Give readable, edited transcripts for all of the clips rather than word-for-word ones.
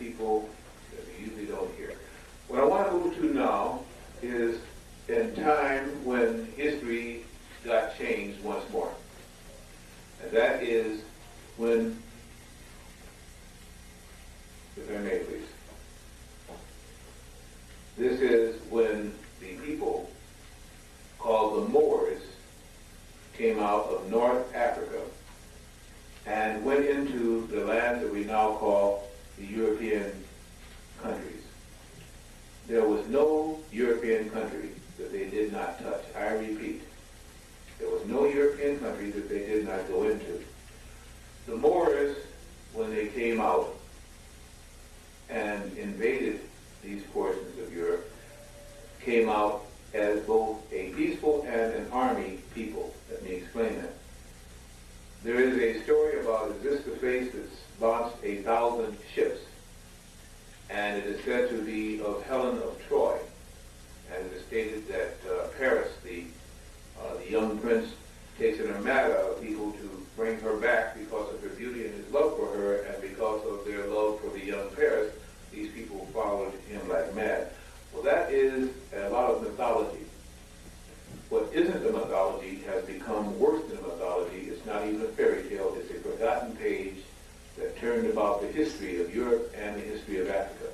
people that we usually don't hear. What I want to move to now is in time when history got changed once more. And that is when, if I may please, this is when the people called the Moors came out of North Africa and went into the lands that we now call the European countries. There was no European country that they did not touch. I repeat, there was no European country that they did not go into. The Moors, when they came out and invaded these portions of Europe, came out as both a peaceful and an army people. Let me explain that. There is a story about, is this the face that's launched 1,000 ships? And it is said to be of Helen of Troy. And it is stated that Paris, the young prince, takes an armada of people to bring her back because of her beauty and his love for her, and because of their love for the young Paris, these people followed him like mad. Well, that is a lot of mythology. What isn't a mythology has become worse than a mythology. It's not even a fairy tale. It's a forgotten page that turned about the history of Europe and the history of Africa.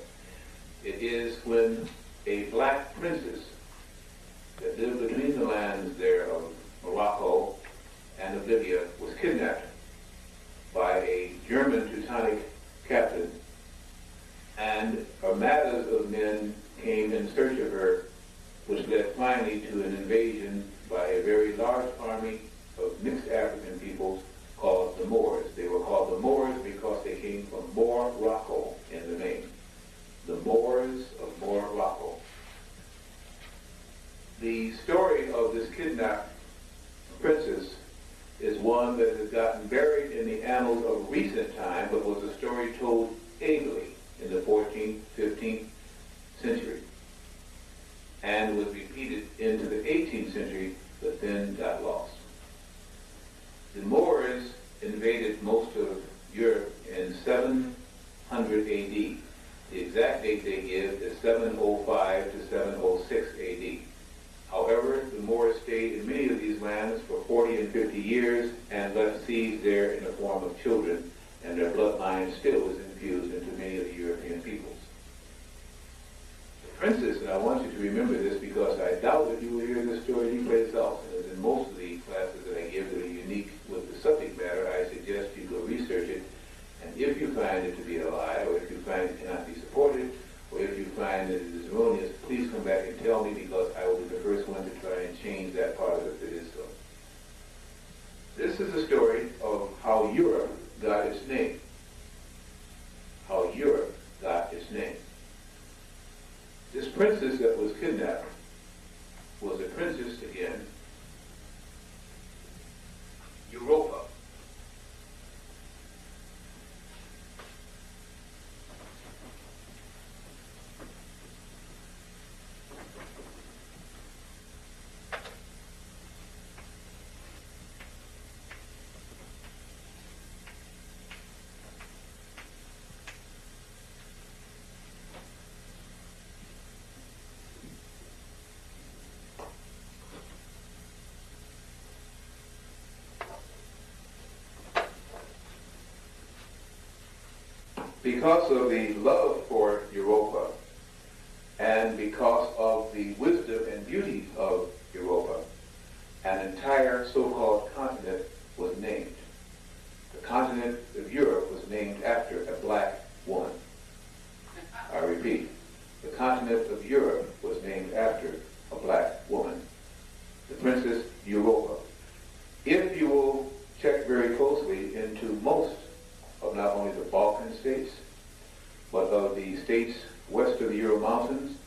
It is when a black princess that lived between the lands there of Morocco and of Libya was kidnapped by a German Teutonic captain, and armadas of men came in search of her, which led finally to an invasion by a very large army of mixed African peoples called the Moors. They were called the Moors because they came from Morocco in the name. The Moors of Morocco. The story of this kidnapped princess is one that has gotten buried in the annals of recent time, but was a story told ably in the 14th, 15th century, and was repeated into the 18th century, but then got lost. The Moors invaded most of Europe in 700 AD. The exact date they give is 705 to 706 AD. However, the Moors stayed in many of these lands for 40 and 50 years and left seeds there in the form of children, and their bloodline still is infused into many of the European peoples. The princess, and I want you to remember this because I doubt that you will hear this story anyplace else, and as in most of the classes that I give that are unique with the subject matter, I suggest you go research it, and if you find it to be a lie, or if you find it cannot be supported, or if you find that it is erroneous, please come back and tell me, because I will be the first one to try and change that part of it if it is so. This is a story of how Europe got its name. How Europe got its name. This princess that was kidnapped was a princess, again, Europa. Because of the love for Europa, and because of the wisdom and beauty of Europa, an entire so-called continent was named. The continent of Europe was named after a black woman. I repeat, the continent of Europe was named after a black woman, the Princess Europa. If you will check very closely into most of not only the Balkan states, but of the states west of the Ural Mountains,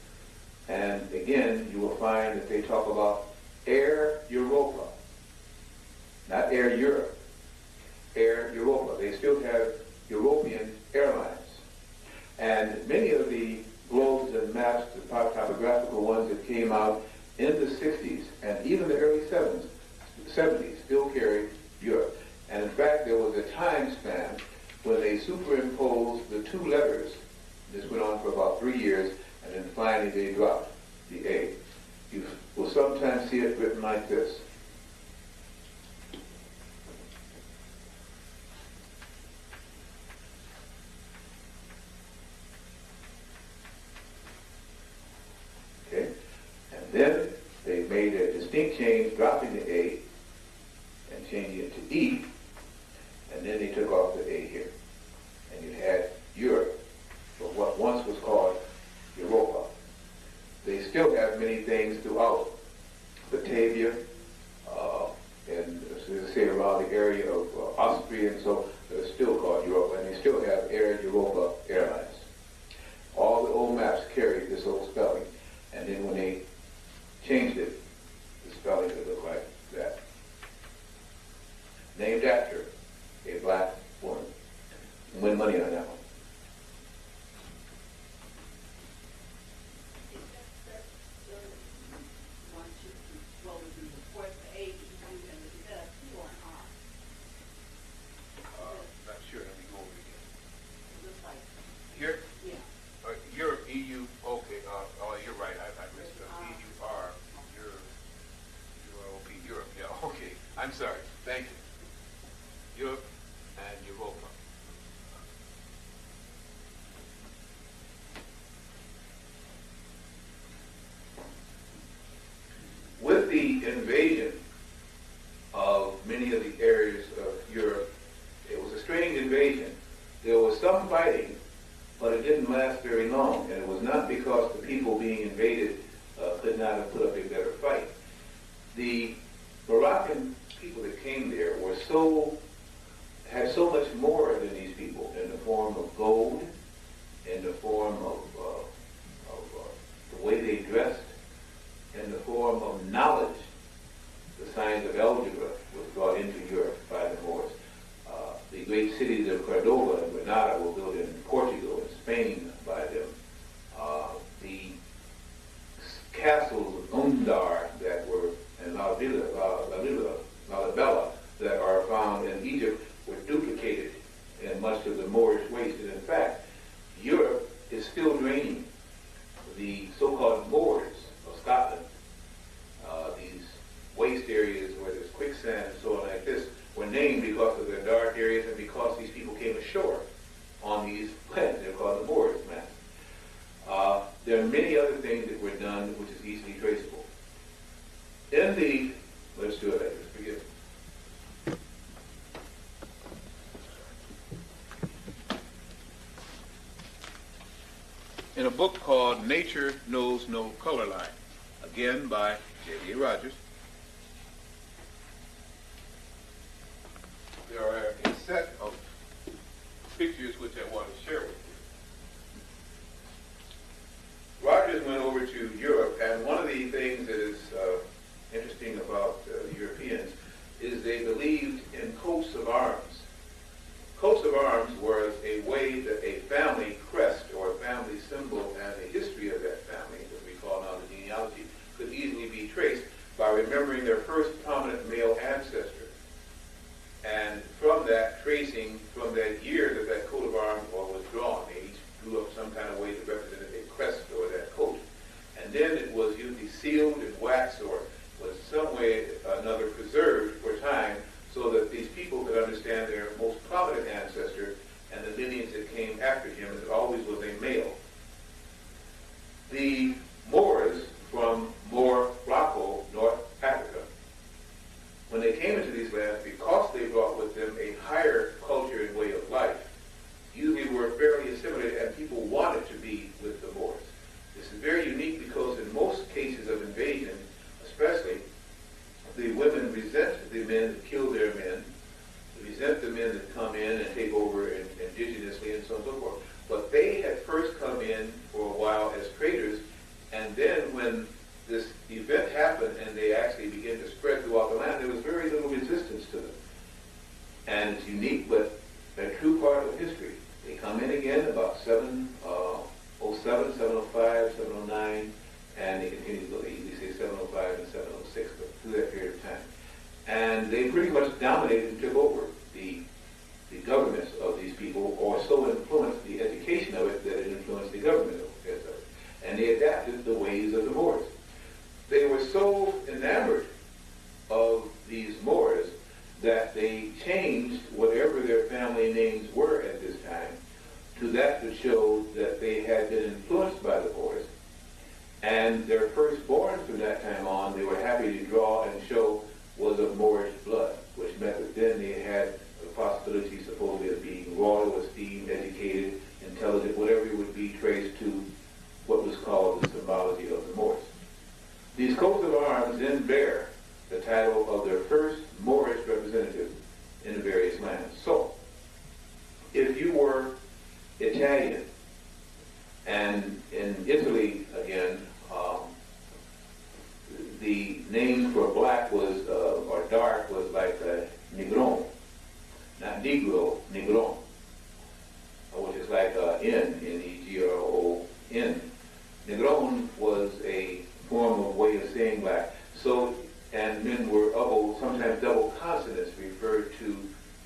and again, you will find that they talk about Air Europa, not Air Europe, Air Europa. They still have European airlines. And many of the globes and maps, the topographical ones that came out in the 60s and even the early 70s still carried Europe. And in fact, there was a time span when they superimposed the two letters This went on for about 3 years, and then finally they dropped the A. You will sometimes see it written like this. Okay? And then they made a distinct change, dropping the A and changing it to E, and then they took off the A here. And you had Europe, or what once was called Europa. They still have many things throughout Batavia, and as they say around the area of Austria, and so they're still called Europa, and they still have Air Europa Airlines. All the old maps carried this old spelling, and then when they changed it, the spelling would look like that. Named after a black woman. Win money on that one. Not sure. Let me go over again. Here? Europe, EU. Okay. Oh, you're right. I missed it. EUR. Europe. Yeah. Okay. I'm sorry. Thank you. Europe and Europa. With the invasion of many of the areas of Europe, it was a strange invasion. There was some fighting, but it didn't last very long, and it was not because the people being invaded could not have put up a better fight. The Moroccan people that came there had so much more than these people in the form of gold, in the form of the way they dressed, in the form of knowledge. The science of algebra was brought into Europe by the Moors. The great cities of Cordoba and Granada were built in Portugal and Spain by them. The castles of Undar that were in Lalibela that are found in Egypt were duplicated in much of the Moorish waste. And in fact, Europe is still draining the so-called Moors of Scotland. These waste areas where there's quicksand and so on like this were named because of their dark areas and because these people came ashore on these lands. They're called the Moors, man. There are many other things that were done which is easily traceable. Let's do it like this. Forgive me. In a book called Nature Knows No Color Line, again by J.D. Rogers, there are a set of pictures which I want to share with you. Rogers went over to Europe, and one of the things that is interesting about Europeans is they believed in coats of arms. Coats of arms was a way that a family crest or a family symbol and the history of that family, that we call now the genealogy, could easily be traced by remembering their first prominent male ancestor. And from that, tracing from that year that that coat of arms was drawn, they each drew up some kind of way that represented a crest or that coat. And then it was usually sealed in wax or was some way or another preserved for time so that these people could understand their most prominent ancestor and the lineage that came after him, and it always was a male. The Moors from Moor, North Africa, when they came into these lands, because they brought with them a higher culture and way of life, usually were fairly assimilated, and people wanted to be with the Moors. This is very unique because in most cases of invasion, especially, the women resent the men that kill their men, resent the men that come in and take over indigenously and so on and so forth. But they had first come in for a while as traders, and then when this event happened and they actually began to spread throughout the land, there was very little resistance to them. And it's unique, but a true part of history. They come in again about 707, 705, 709, and they continue to go. They usually say 705 and 706, but through that period of time. And they pretty much dominated and took over the governments of these people, or so influenced the education of it that it influenced once the government has done it. And they adapted the ways of the Moors. They were so enamored of these Moors that they changed whatever their family names were at this time to that showed that they had been influenced by the Moors. And their firstborn from that time on, they were happy to draw and show was of Moorish blood, which meant that then they had the possibility supposedly of being royal, esteemed, educated, intelligent, whatever it would be traced to what was called the symbology of the Moors. These coats of arms then bear the title of their first Moorish representative in the various lands. So, if you were Italian, and in Italy again, the name for black was, or dark was like negron, not negro, negron, which is like N-E-G-R-O-N. Negron was a form of way of saying black. So, and men were sometimes double consonants referred to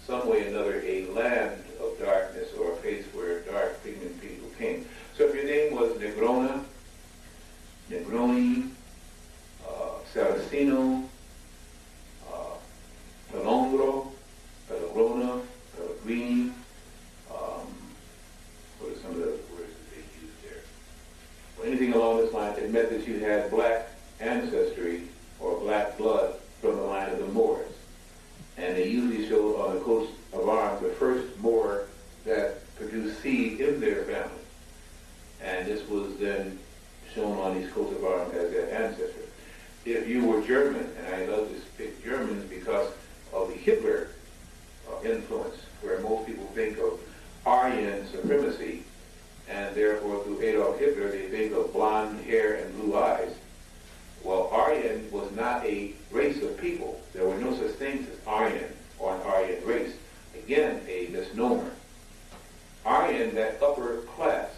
some way or another a land of darkness or a place where dark pigment people came. So if your name was Negrona, Negroni, Saraceno, Pelongro, Pelogrona, Pellegrini, what are some of the words that they used there? Well, anything along this line, it meant that you had black ancestry or black blood from the line of the Moors. And they usually showed on the coats of arms the first Moor that produced seed in their family. And this was then shown on these coats of arms as their ancestor. If you were German, and I love to pick Germans because of the Hitler influence, where most people think of Aryan supremacy, and therefore through Adolf Hitler they think of blonde hair and blue eyes. Well, Aryan was not a race of people. There were no such things as Aryan or an Aryan race. Again, a misnomer. Aryan, that upper class.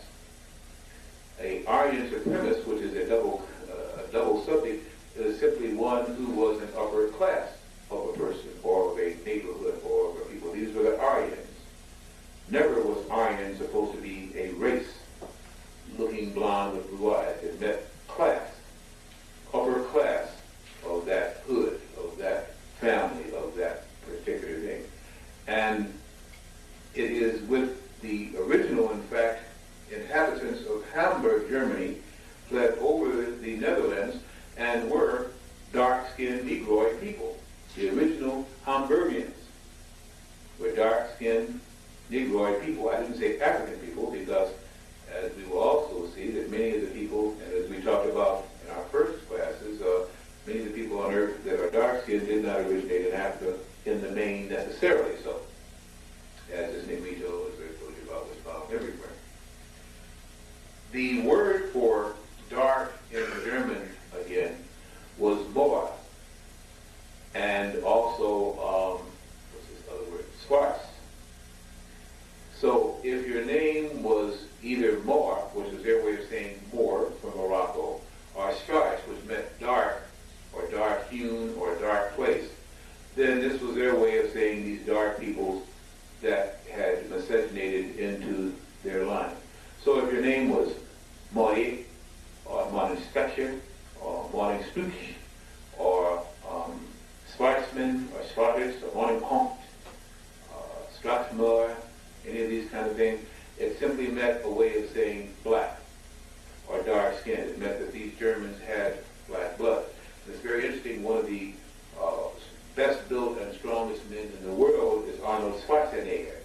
A Aryan supremacist, which is a double subject, is simply one who was an upper class of a person or of a neighborhood or of a people. These were the Aryans. Never was Aryan supposed to be a race looking blonde with blue eyes. It meant class, upper class of that hood, of that family, of that particular thing. And it is with the original, in fact, inhabitants of Hamburg, Germany, fled over the Netherlands and were dark-skinned Negroid people. The original Hamburgians were dark-skinned Negroid people. I didn't say African people because, as we will also see, that many of the people, and as we talked about in our first classes, many of the people on earth that are dark-skinned did not originate in Africa in the main necessarily so. As this Negrito, as I told you about, was found everywhere. The word for dark in German, again, was Moor. And also, what's this other word? Schwarz. So if your name was either Moor, which is their way of saying Moor from Morocco, or Schwarz, which meant dark, or dark-hewn, or dark place, then this was their way of saying these dark peoples that had miscegenated into their line. So if your name was Moye, or Monispecher, or Moningstuch, or Schwarzman, or Schwarz, or Moninkompt, Strathmore, any of these kind of things, it simply meant a way of saying black, or dark-skinned. It meant that these Germans had black blood. And it's very interesting, one of the best built and strongest men in the world is Arnold Schwarzenegger.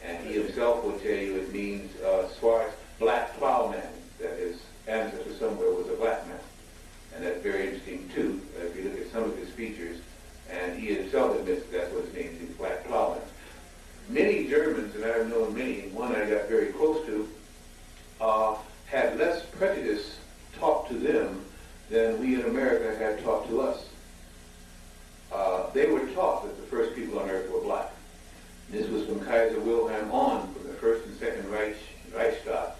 And he himself will tell you it means Schwarz, black plowman, that his ancestor somewhere was a black man. And that's very interesting too, if you look at some of his features, and he himself admits that's what his name is, black plowman. Many Germans, and I've known many, one I got very close to, had less prejudice taught to them than we in America had taught to us. They were taught that the first people on earth were black. This was from Kaiser Wilhelm on, from the First and Second Reichstag,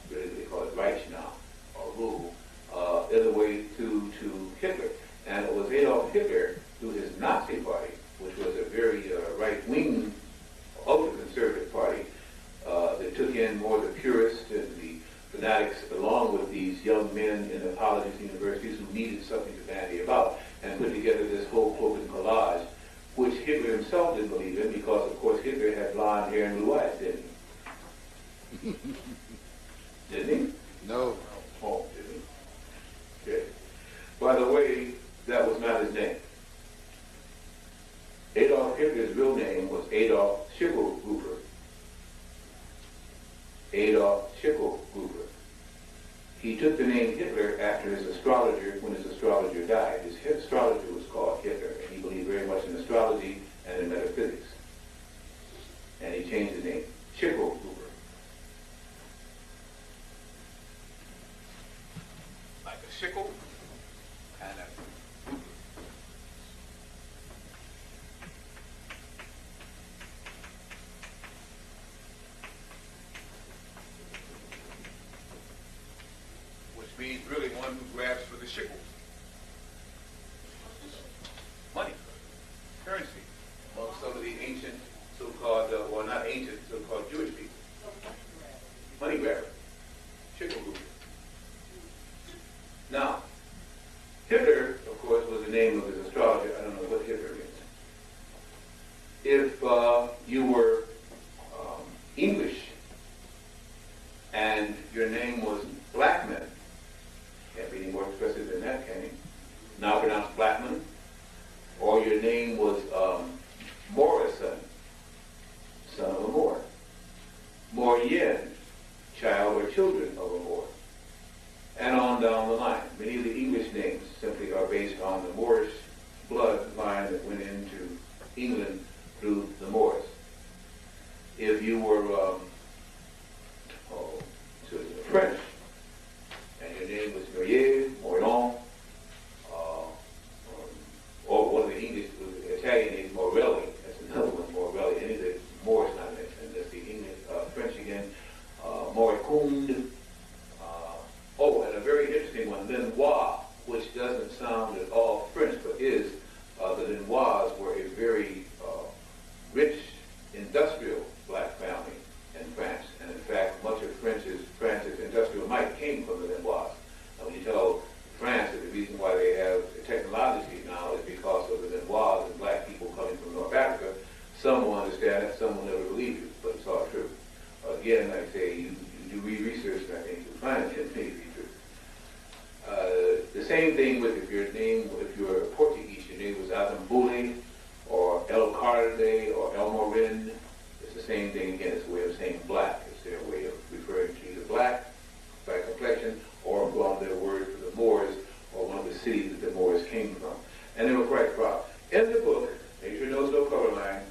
fanatics along with these young men in the colleges and universities who needed something to bandy about, and put together this whole cloak and collage, which Hitler himself didn't believe in because, of course, Hitler had blonde hair and blue eyes, didn't he? Didn't he? No. Oh, didn't he? Okay. By the way, that was not his name. Adolf Hitler's real name was Adolf Schicklgruber. Adolf Schicklgruber. He took the name Hitler after his astrologer, when his astrologer died. His astrologer was called Hitler, and he believed very much in astrology and in metaphysics. And he changed his name, Schicklgruber. Like a sickle and a Gruber. Which means really one who grabs for the sickle. Money, currency. Among some of the ancient so-called, well, not ancient, so-called Jewish people. Money grabber. Schicklgruber. Now, Hitler, of course, was the name of his astrologer. I don't know what Hitler means. If you were English and your name was Blackman, can't be any more expressive than that, can you? Now pronounced Blackman. Or your name was Morrison, son of a Moor. Moorian, child or children of a Moor. And on down the line. Many of the English names simply are based on the Moorish bloodline that went into England through the Moors. If you were French, and your name was Morier, Morion, or one of the English, Italian names, Morelli, that's another one, Morelli, any of the Moorish not mentioned, and that's the English, French again, Moricund. And a very interesting one, Lenoir, which doesn't sound at all French, but is. The Lenoirs were a very rich, industrial black family in France. And in fact, much of France's industrial might came from the Lenoirs. Now, when you tell France that the reason why they have technology now is because of the Lenoirs and black people coming from North Africa, some will understand it, some will never believe you, but it's all true. Again, like I say, you do research, and I think you'll find it may be true. The same thing with if you're Portuguese, your name was Azambule, or El Carde, or El Morin. It's the same thing again. It's a way of saying black. It's their way of referring to either black complexion, or from their word for the Moors, or one of the cities that the Moors came from. And they were quite proud. In the book, Nature Knows No Color Line,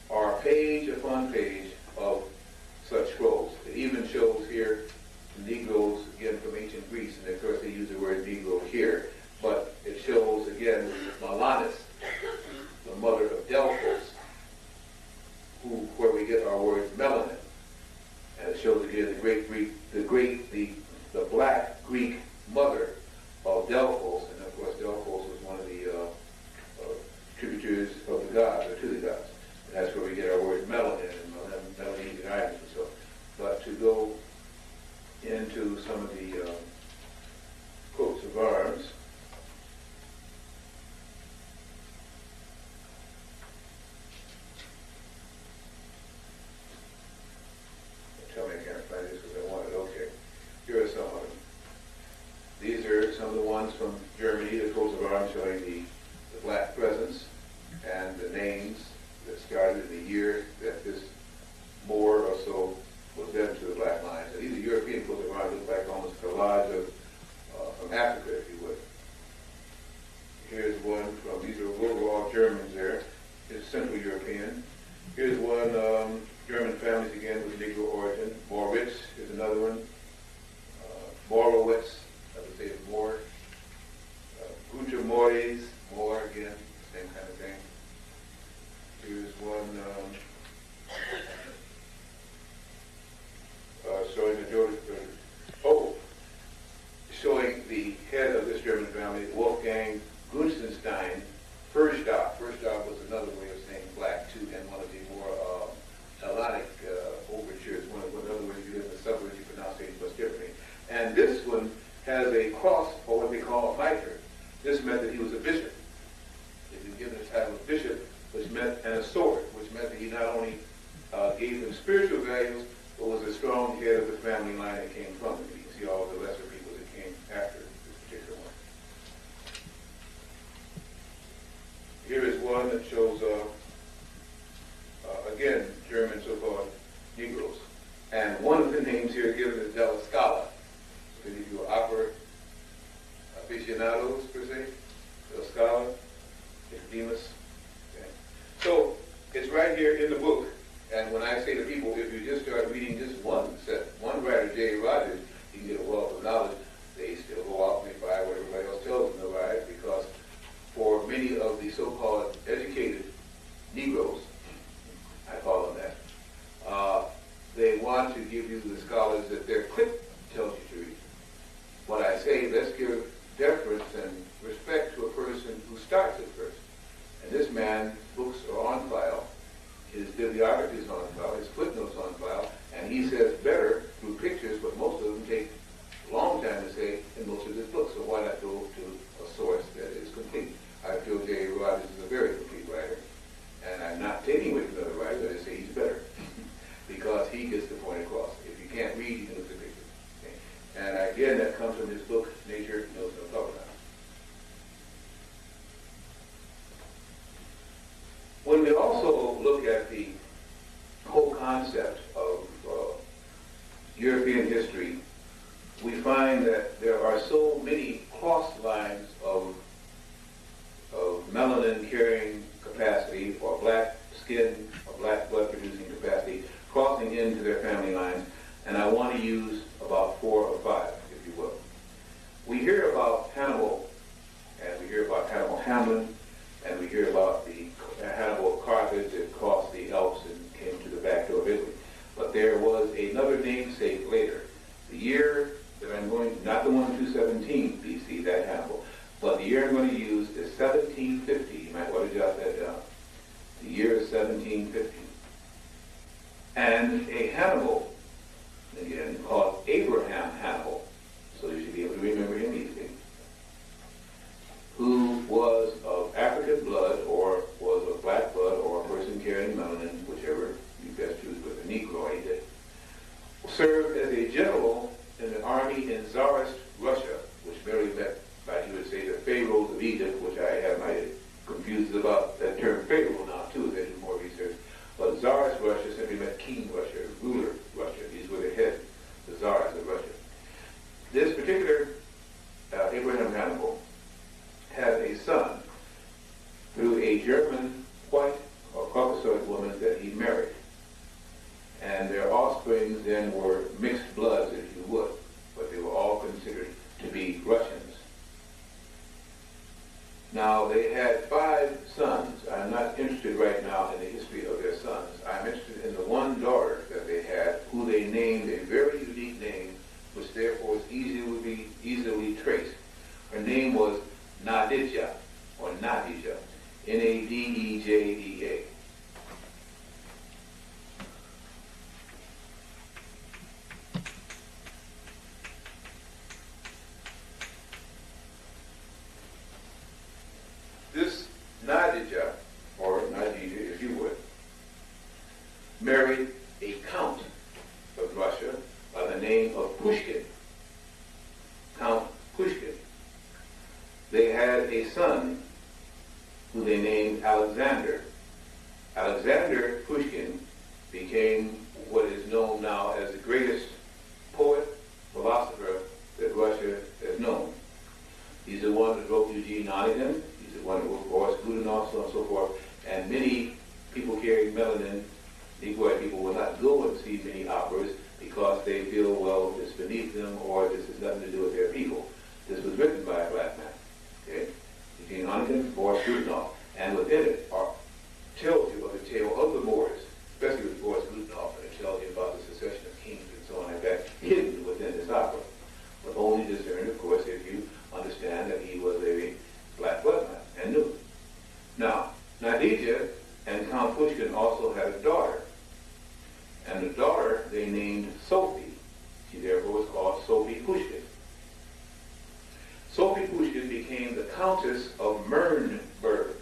are page upon page of such scrolls. It even shows here Negroes, again, from ancient Greece, and of course they use the word Negro here, but it shows, again, Melanis, the mother of Delphos, where we get our word melanin. And it shows again the black Greek mother of Delphos, and of course Delphos was one of the tributaries of the gods, or to the gods. And that's where we get our word melanin, and Melanesian islands and so on. But to go into some of the coats of arms, tell me I can't find this because I want it. Okay, here are some of them. These are some of the ones from Germany, the coats of arms showing the black presence and the names that started in the year that this Moor or so was then to the black lines. And these are European coats of arms, look like almost a collage of from Africa, if you would. Here's one from, these are overall Germans there. It's Central European. Here's one, German families again with Negro origin. Moritz is another one. Morowitz, I would say it's Moor. Guter Mores, Moor again, same kind of thing. Here's one, And this one has a cross, or what they call a mitre. This meant that he was a bishop. He was given the title of bishop, which meant, and a sword, which meant that he not only gave them spiritual values, but was a strong head of the family line that came from him. You can see all the lesser people that came after this particular one. Here is one that shows, again, German so-called Negroes. And one of the names here given is Della Scala. So if you are opera aficionados, per se, Della Scala, Nicodemus. Okay. So it's right here in the book. And when I say to people, if you just start reading just one writer, J. Rogers, you can get a wealth of knowledge. They still go off and they buy what everybody else tells them to buy, because for many of the so-called educated Negroes, I call them that, they want to give you the scholars that their clique tells you to read. When I say, let's give deference and respect to a person who starts it first. And this man's books are on file. His bibliography is on file, his footnotes on file, and he says better through pictures, but most of them take a long time to say in most of his books. So why not go to a source that is complete? I feel J. Rogers is a very complete writer, and I'm not taking away from another writer, but I say he's better because he gets the point across. If you can't read, you can look at the pictures. Okay? And again, that comes from his book, Nature Knows No Talk About. When we also look at the whole concept of European history, we find that there are so many cross lines of melanin carrying capacity, or black skin, or black blood producing capacity, crossing into their family lines, and I want to use about 4 or 5, if you will. We hear about Hannibal, and we hear about Hannibal Hamlin, and we hear about the Hannibal of Carthage that crossed the Alps and came to the back door of Italy. But there was another namesake later. The year that I'm going to, not the one 217 BC, that Hannibal, but the year I'm going to use is 1750. You might want to jot that down. The year is 1750. And a Hannibal, again, called Abraham Hannibal, so you should be able to remember him easily, who was of African blood, or was of black blood, or a person carrying melanin, whichever you best choose, with a Negroid, served as a general in the army in Tsarist Russia, which merely meant, like you would say, the pharaohs of Egypt, which I have my confused about that term pharaoh now too, as I do more research. But Tsarist Russia simply meant king Russia, ruler Russia. These were the heads, the Tsars of Russia. This particular Abraham Hannibal had a son through a German white or Caucasoid woman that he married. And their offspring then were mixed bloods, if you would, but they were all considered to be Russians. Now, they had 5 sons. I'm not interested right now in the history of their sons. I'm interested in the one daughter that they had, who they named a very unique name, which therefore is easily traced. Her name was Nadija, or Nadija, Nadejda. This Nadija, or Nadija, if you would, married a count of Russia by the name of Pushkin, Count Pushkin. They had a son who they named Alexander. Alexander Pushkin became what is known now as the greatest poet, philosopher that Russia has known. He's the one that wrote Eugene Onegin. He's the one that wrote Boris Godunov, so on and so forth. And many people carrying melanin, Negroid people, will not go and see many operas because they feel, well, it's beneath them, or this has nothing to do with their people. This was written by a black man. Okay? Eugene Onegin, Boris Godunov. And within it tells you of the tale of the Moors, especially with Boris Godunov, and it tells you about the succession of kings and so on like that, hidden within this opera. But only discerned, of course, if you understand that he was a black bloodline and knew it. Now, Nadija and Count Pushkin also had a daughter. And the daughter they named Sophie. She therefore was called Sophie Pushkin. Pushkin. Sophie Pushkin became the Countess of Mernberg,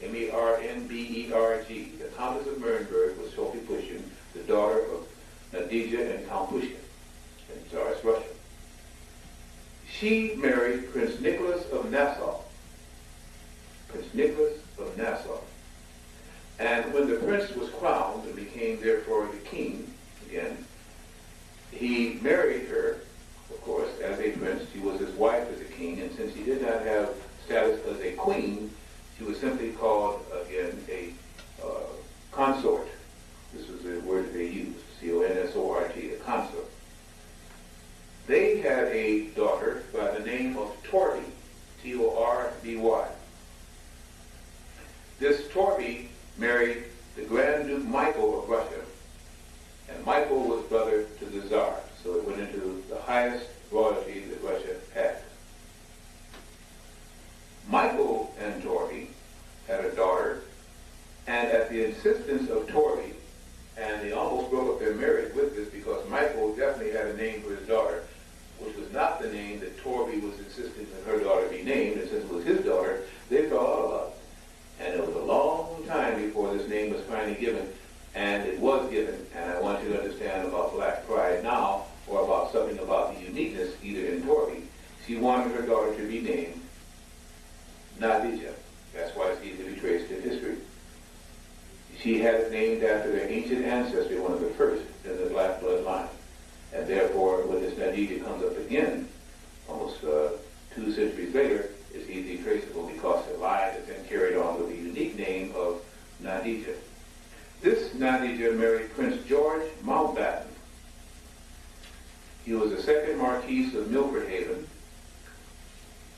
M-E-R-N-B-E-R-G. The Countess of Mernberg was Sophie Pushkin, the daughter of Nadija and Count Pushkin in Tsarist Russia. She married Prince Nicholas of Nassau. Prince Nicholas of Nassau. And when the prince was crowned and became therefore the king again, he married her, of course, as a prince. She was his wife as a king, and since he did not have status as a queen, she was simply called, again, a consort. This was the word they used, C-O-N-S-O-R-T, a consort. They had a daughter by the name of Torby, T-O-R-B-Y. This Torby married the Grand Duke Michael of Russia, and Michael was brother to the Tsar, so it went into the highest royalty that Russia had. Michael and Torby had a daughter, and at the insistence of Torby, and they almost broke up their marriage with this because Michael definitely had a name for his daughter, which was not the name that Torby was insisting that her daughter be named, and since it was his daughter, they fell out about it. And it was a long time before this name was finally given, and it was given, and I want you to understand about black pride now, or about something about the uniqueness either in Torby. She wanted her daughter to be named Nadija. That's why it's easy to be traced in history. She had it named after their ancient ancestry, one of the first in the black blood line. And therefore, when this Nadija comes up again, almost 2 centuries later, it's easily traceable because the line is then carried on with the unique name of Nadija. This Nadija married Prince George Mountbatten. He was the second Marquis of Milford Haven,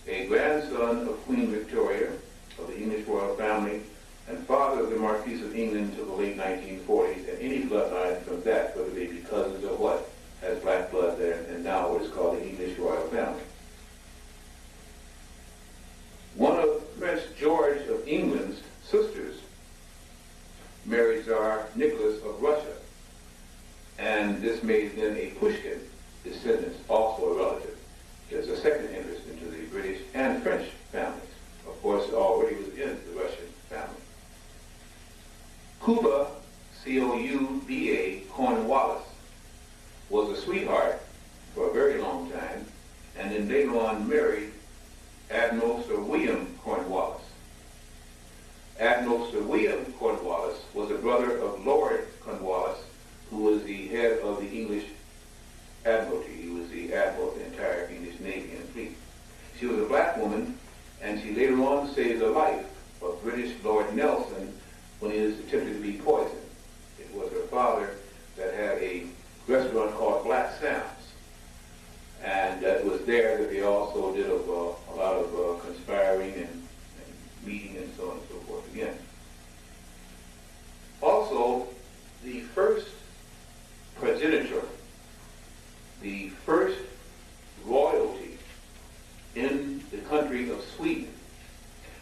a grandson of Queen Victoria of the English royal family, and father of the Marquis of England until the late 1940s, and any bloodline from that, whether they be cousins or what, has black blood there, and now what is called the English royal family. One of Prince George of England's sisters married Tsar Nicholas of Russia, and this made them a Pushkin descendants, also a relative. There's a second interest into the British and French families. Of course, already was in the Russian family. Cuba, C-O-U-B-A, Cornwallis, was a sweetheart for a very long time, and then later on married Admiral Sir William Cornwallis. Admiral Sir William Cornwallis was a brother of Lord Cornwallis, who was the head of the English Admiralty. He was the admiral of the entire English Navy and fleet. She was a black woman, and she later on saved the life